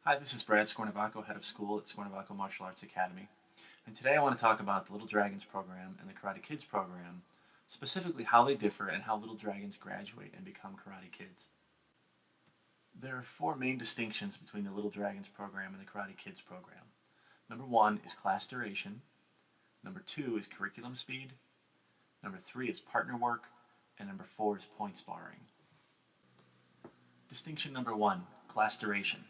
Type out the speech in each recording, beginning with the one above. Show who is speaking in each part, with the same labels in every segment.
Speaker 1: Hi, this is Brad Scornavacco, head of school at Scornavacco Martial Arts Academy. And today I want to talk about the Little Dragons program and the Karate Kids program, specifically how they differ and how Little Dragons graduate and become Karate Kids. There are four main distinctions between the Little Dragons program and the Karate Kids program. Number one is class duration. Number two is curriculum speed. Number three is partner work. And number four is point sparring. Distinction number one, class duration.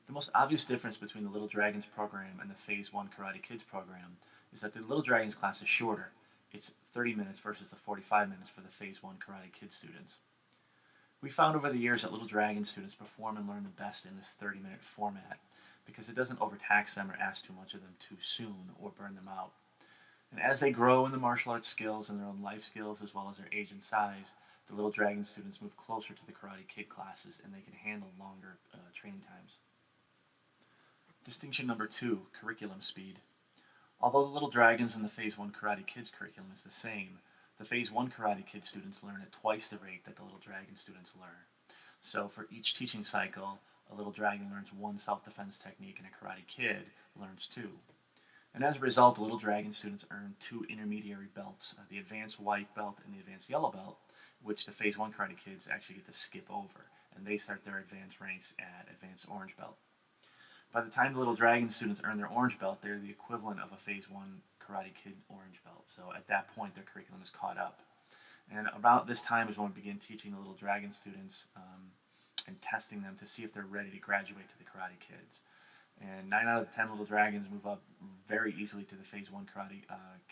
Speaker 1: The most obvious difference between the Little Dragons program and the Phase 1 Karate Kids program is that the Little Dragons class is shorter. It's 30 minutes versus the 45 minutes for the Phase 1 Karate Kids students. We found over the years that Little Dragons students perform and learn the best in this 30-minute format because it doesn't overtax them or ask too much of them too soon or burn them out. And as they grow in the martial arts skills and their own life skills as well as their age and size, the Little Dragon students move closer to the Karate Kid classes and they can handle longer training times. Distinction number two, curriculum speed. Although the Little Dragons and the Phase 1 Karate Kids curriculum is the same, the Phase 1 Karate Kids students learn at twice the rate that the Little Dragon students learn. So for each teaching cycle, a Little Dragon learns one self-defense technique and a Karate Kid learns two. And as a result, the Little Dragon students earn two intermediary belts, the Advanced White Belt and the Advanced Yellow Belt, which the Phase 1 Karate Kids actually get to skip over, and they start their advanced ranks at Advanced Orange Belt. By the time the Little Dragon students earn their orange belt, they're the equivalent of a Phase 1 Karate Kid orange belt. So at that point, their curriculum is caught up. And about this time is when we begin teaching the Little Dragon students and testing them to see if they're ready to graduate to the Karate Kids. And 9 out of 10 Little Dragons move up very easily to the Phase 1 Karate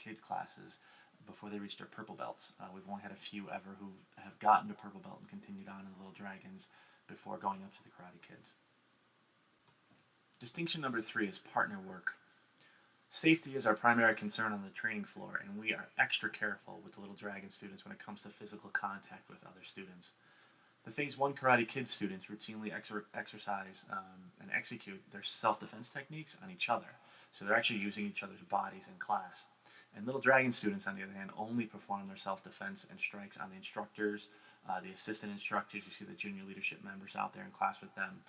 Speaker 1: Kid classes before they reach their purple belts. We've only had a few ever who have gotten to purple belt and continued on in the Little Dragons before going up to the Karate Kids. Distinction number three is partner work. Safety is our primary concern on the training floor, and we are extra careful with the Little Dragon students when it comes to physical contact with other students. The Phase 1 Karate Kid students routinely exercise and execute their self-defense techniques on each other, so they're actually using each other's bodies in class. And Little Dragon students, on the other hand, only perform their self-defense and strikes on the instructors, the assistant instructors. You see the junior leadership members out there in class with them,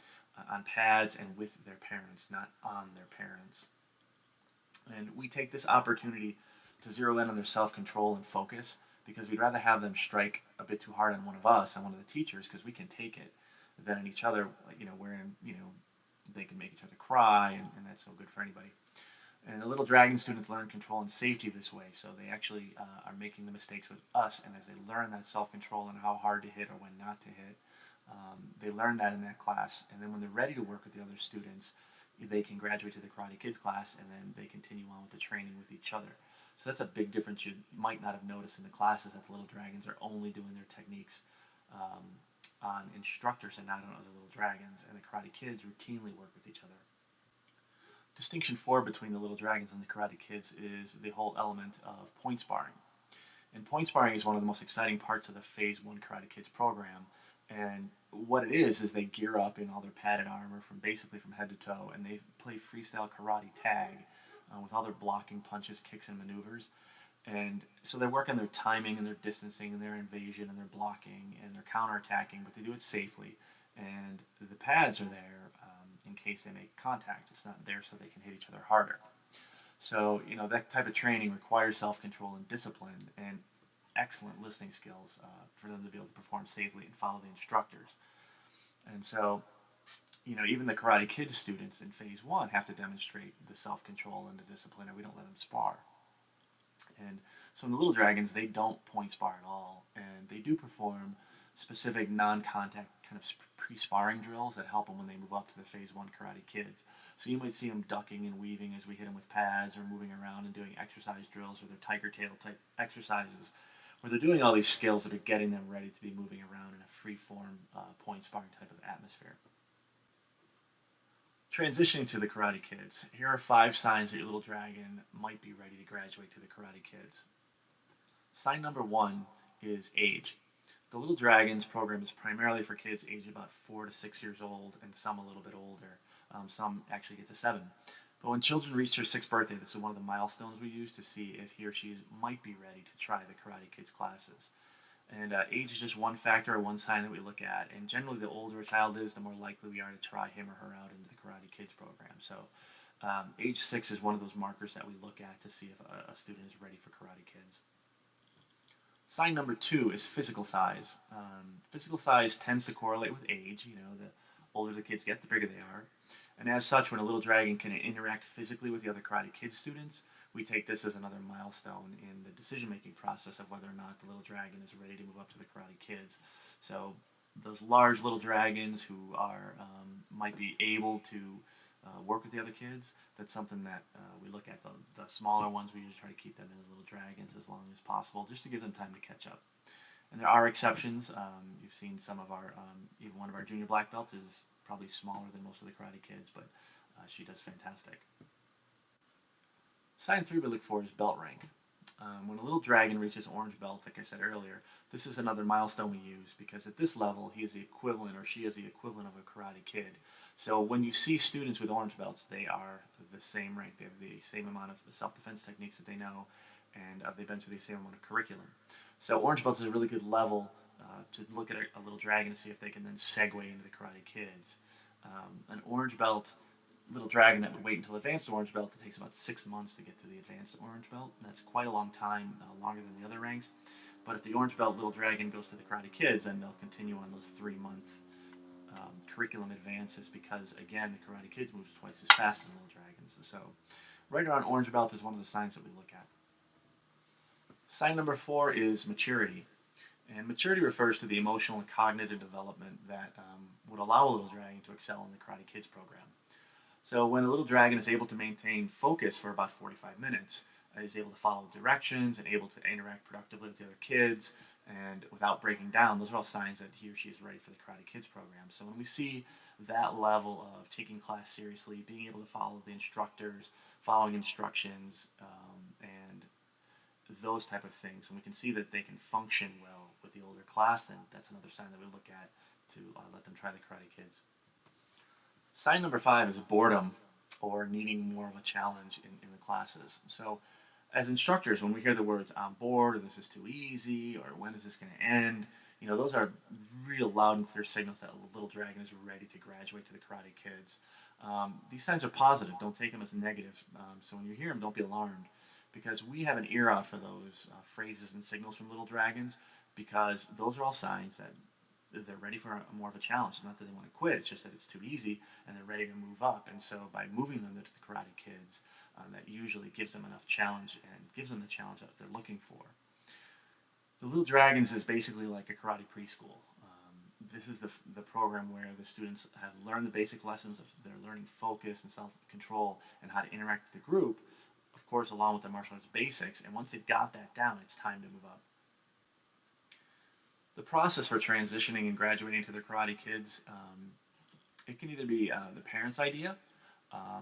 Speaker 1: on pads and with their parents, not on their parents. And we take this opportunity to zero in on their self-control and focus because we'd rather have them strike a bit too hard on one of us, on one of the teachers, because we can take it, than on each other, wherein, they can make each other cry, and that's no good for anybody. And the Little Dragon students learn control and safety this way, so they actually are making the mistakes with us, and as they learn that self-control and how hard to hit or when not to hit, they learn that in that class, and then when they're ready to work with the other students, they can graduate to the Karate Kids class, and then they continue on with the training with each other. So that's a big difference you might not have noticed in the classes, that the Little Dragons are only doing their techniques on instructors and not on other Little Dragons, and the Karate Kids routinely work with each other. Distinction four between the Little Dragons and the Karate Kids is the whole element of point sparring. And point sparring is one of the most exciting parts of the Phase 1 Karate Kids program. And what it is they gear up in all their padded armor from head to toe, and they play freestyle karate tag with all their blocking punches, kicks, and maneuvers. And so they're working their timing and their distancing and their invasion and their blocking and their counterattacking, but they do it safely. And the pads are there in case they make contact. It's not there so they can hit each other harder. So, that type of training requires self-control and discipline and excellent listening skills for them to be able to perform safely and follow the instructors. And so, even the Karate Kid students in Phase 1 have to demonstrate the self-control and the discipline, or we don't let them spar. And so in the Little Dragons, they don't point spar at all, and they do perform specific non-contact kind of pre-sparring drills that help them when they move up to the Phase 1 Karate Kids. So you might see them ducking and weaving as we hit them with pads, or moving around and doing exercise drills or their tiger tail type exercises, where they're doing all these skills that are getting them ready to be moving around in a free-form point sparring type of atmosphere. Transitioning to the Karate Kids, here are 5 signs that your Little Dragon might be ready to graduate to the Karate Kids. Sign number 1 is age. The Little Dragons program is primarily for kids aged about 4 to 6 years old, and some a little bit older. Some actually get to 7. But when children reach their 6th birthday, this is one of the milestones we use to see if he or she might be ready to try the Karate Kids classes. And age is just one factor or one sign that we look at. And generally, the older a child is, the more likely we are to try him or her out into the Karate Kids program. So, age 6 is one of those markers that we look at to see if a student is ready for Karate Kids. Sign number 2 is physical size. Physical size tends to correlate with age. The older the kids get, the bigger they are. And as such, when a little dragon can interact physically with the other Karate Kid students, we take this as another milestone in the decision-making process of whether or not the little dragon is ready to move up to the Karate Kids. So those large little dragons who are might be able to work with the other kids, that's something that we look at. The smaller ones, we usually try to keep them in the little dragons as long as possible, just to give them time to catch up. And there are exceptions. You've seen some of our, even one of our junior black belts is probably smaller than most of the Karate Kids, but she does fantastic. Sign 3 we look for is belt rank. When a little dragon reaches orange belt, like I said earlier, this is another milestone we use because at this level, he is the equivalent or she is the equivalent of a Karate Kid. So when you see students with orange belts, they are the same rank. They have the same amount of self-defense techniques that they know, and they've been through the same amount of curriculum. So orange belts is a really good level to look at a little dragon to see if they can then segue into the Karate Kids. An orange belt little dragon that would wait until advanced orange belt, it takes about 6 months to get to the advanced orange belt. And that's quite a long time, longer than the other ranks. But if the orange belt little dragon goes to the Karate Kids, then they'll continue on those 3-month curriculum advances because, again, the Karate Kids moves twice as fast as little dragons. So right around orange belt is one of the signs that we look at. Sign number 4 is maturity. And maturity refers to the emotional and cognitive development that would allow a little dragon to excel in the Karate Kids program. So when a little dragon is able to maintain focus for about 45 minutes, is able to follow directions and able to interact productively with the other kids and without breaking down, those are all signs that he or she is ready for the Karate Kids program. So when we see that level of taking class seriously, being able to follow the instructors, following instructions, and those type of things, when we can see that they can function well with the older class, then that's another sign that we look at to let them try the Karate Kids. Sign number 5 is boredom or needing more of a challenge in the classes. So as instructors, when we hear the words I'm bored or this is too easy or when is this going to end, those are real loud and clear signals that a little dragon is ready to graduate to the Karate Kids. These signs are positive. Don't take them as negative. So when you hear them, don't be alarmed because we have an ear out for those phrases and signals from little dragons because those are all signs that they're ready for more of a challenge. It's not that they want to quit, it's just that it's too easy and they're ready to move up. And so by moving them into the Karate Kids, that usually gives them enough challenge and gives them the challenge that they're looking for. The Little Dragons is basically like a karate preschool. This is the program where the students have learned the basic lessons of their learning focus and self-control and how to interact with the group, of course, along with the martial arts basics. And once they've got that down, it's time to move up. The process for transitioning and graduating to the Karate Kids, it can either be the parent's idea,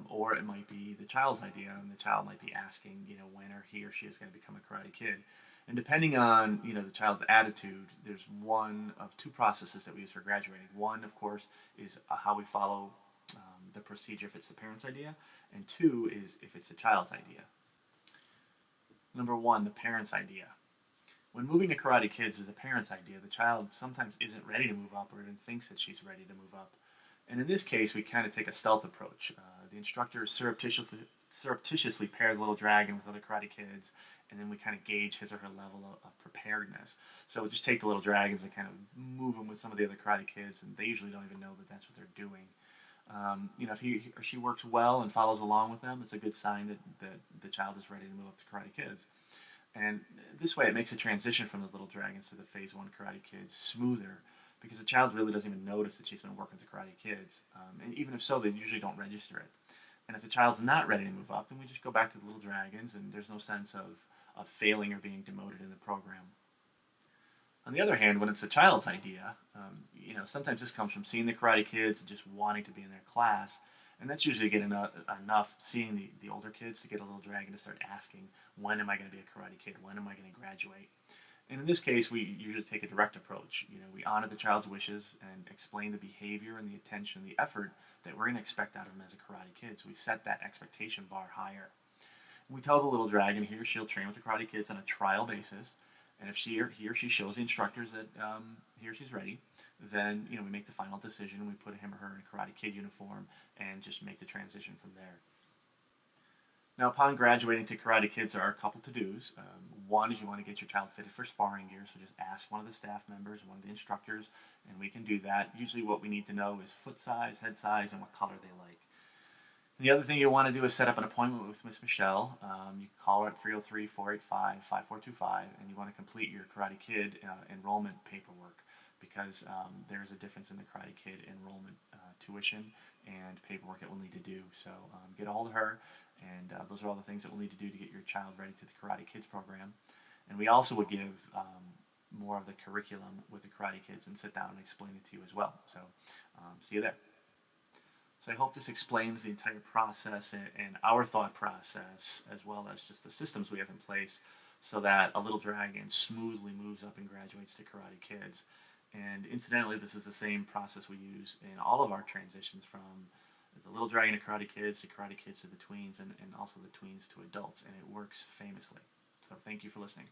Speaker 1: or it might be the child's idea, and the child might be asking, when or he or she is going to become a Karate Kid. And depending on, the child's attitude, there's one of 2 processes that we use for graduating. One, of course, is how we follow the procedure if it's the parent's idea, and 2 is if it's the child's idea. Number 1, the parent's idea. When moving to Karate Kids is the parent's idea, the child sometimes isn't ready to move up or even thinks that she's ready to move up. And in this case, we kind of take a stealth approach. The instructor surreptitiously pair the little dragon with other Karate Kids, and then we kind of gauge his or her level of preparedness. So we just take the little dragons and kind of move them with some of the other Karate Kids, and they usually don't even know that that's what they're doing. If he or she works well and follows along with them, it's a good sign that the child is ready to move up to Karate Kids. And this way it makes the transition from the little dragons to the Phase 1 Karate Kids smoother because the child really doesn't even notice that she's been working with the Karate Kids. And even if so, they usually don't register it. And if the child's not ready to move up, then we just go back to the little dragons and there's no sense of failing or being demoted in the program. On the other hand, when it's a child's idea, sometimes this comes from seeing the Karate Kids and just wanting to be in their class. And that's usually getting enough seeing the older kids to get a little dragon to start asking, when am I going to be a Karate Kid? When am I going to graduate? And in this case, we usually take a direct approach. We honor the child's wishes and explain the behavior and the attention, the effort that we're going to expect out of them as a Karate Kid. So we set that expectation bar higher. And we tell the little dragon here she'll train with the Karate Kids on a trial basis. And if he or she shows the instructors that he or she's ready, then we make the final decision. We put him or her in a Karate Kid uniform and just make the transition from there. Now, upon graduating to Karate Kids, there are a couple to-dos. One is you want to get your child fitted for sparring gear, so just ask one of the staff members, one of the instructors, and we can do that. Usually what we need to know is foot size, head size, and what color they like. And the other thing you want to do is set up an appointment with Miss Michelle. You can call her at 303-485-5425, and you want to complete your Karate Kid enrollment paperwork, because there's a difference in the Karate Kid enrollment tuition and paperwork that we'll need to do. So get a hold of her, and those are all the things that we'll need to do to get your child ready to the Karate Kids program. And we also will give more of the curriculum with the Karate Kids and sit down and explain it to you as well. So see you there. So I hope this explains the entire process and our thought process, as well as just the systems we have in place, so that a little dragon smoothly moves up and graduates to Karate Kids. And incidentally, this is the same process we use in all of our transitions, from the little dragon to Karate Kids to the tweens, and also the tweens to adults, and it works famously. So thank you for listening.